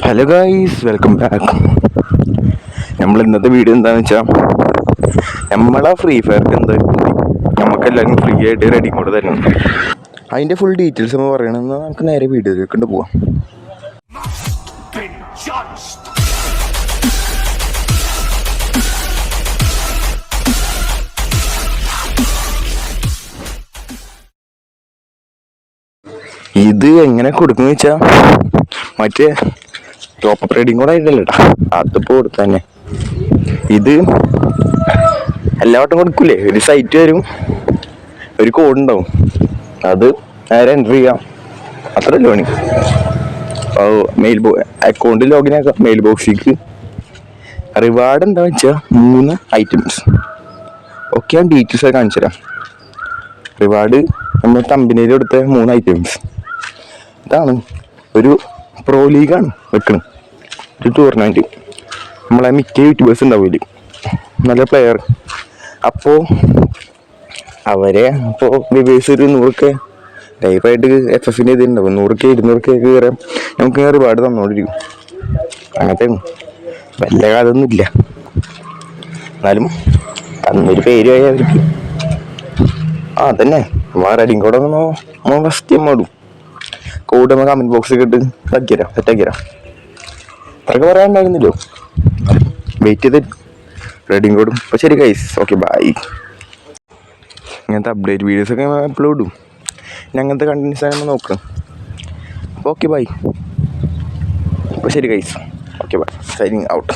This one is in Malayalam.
Hello guys, welcome back. നമ്മൾ ഇന്നത്തെ വീഡിയോ എന്താണെന്ന് വെച്ചാൽ നമ്മളെ ഫ്രീ ഫയർക്ക് എന്താ നമുക്കെല്ലാവരും ഫ്രീ ആയിട്ട് റെഡി കോഡ് തരണം. അതിൻ്റെ ഫുൾ ഡീറ്റെയിൽസ് നമ്മൾ പറയണമെന്ന് നമുക്ക് നേരെ വീഡിയോയിലേക്ക് കൊണ്ട് പോവാം. ഇത് എങ്ങനെ കൊടുക്കുന്ന വെച്ചാൽ മറ്റേ ടോപ്പ് റേഡിങ് കൂടെ ആയിട്ടല്ല കേട്ടോ, അതിപ്പോൾ കൊടുത്ത തന്നെ. ഇത് എല്ലാ വട്ടം കൊടുക്കൂലേ, ഒരു സൈറ്റ് വരും, ഒരു കോഡ് ഉണ്ടാവും, അത് നേരെ എൻ്റർ ചെയ്യാം, അത്രയല്ല പണി. അക്കൗണ്ട് ലോഗിൻ ആക്കാം. മെയിൽ ബോക്സിലേക്ക് റിവാർഡ് എന്താ വെച്ചാൽ 3 ഐറ്റംസ്. ഒക്കെ ഞാൻ ഡീറ്റെയിൽസ് ആയി കാണിച്ചു തരാം. റിവാർഡ് നമ്മൾ കമ്പനിയിൽ കൊടുത്ത 3 ഐറ്റംസ്. ഇതാണ് ഒരു പ്രോ ലീഗാണ് വെക്കണം, ഒരു ടൂർണമെൻറ്റ്. നമ്മളെ മിക്ക യൂട്യൂബേഴ്സ് ഉണ്ടാവില്ല, നല്ല പ്ലെയർ. അപ്പോൾ അവരെ ഇപ്പോൾ വിവേഴ്സ് ഒരു 100K ലൈവായിട്ട് FFന് ഇതിണ്ടാവും. 100K 200K കയറാൻ നമുക്ക് റിവാർഡ് തന്നോണ്ടിരിക്കും. അങ്ങനത്തെ വലിയ കാലമൊന്നുമില്ല, എന്നാലും അന്നൊരു പേര് ആയി അവർക്ക്. അതന്നെ റെഡിങ് കോഡ് നമ്മൾ ഫസ്റ്റ് മാടും. കോഡ് നമ്മൾ കമൻറ്റ് ബോക്സിൽ ഇട്ട് സെറ്റാക്കിത്തരാം. അതൊക്കെ പറയാനുണ്ടായിരുന്നല്ലോ, വെയിറ്റ് ചെയ്ത് റെഡിങ് കോഡും. അപ്പോൾ ശരി ഗൈസ്, ഓക്കെ ബൈ. ഇങ്ങനത്തെ അപ്ഡേറ്റ് വീഡിയോസൊക്കെ അപ്ലോഡ് ഇടും. ഇനി അങ്ങനത്തെ കണ്ടൻസ് നമ്മൾ നോക്കണം. അപ്പോൾ ഓക്കെ ബൈ. അപ്പോൾ ശരി guys, okay bye, signing out.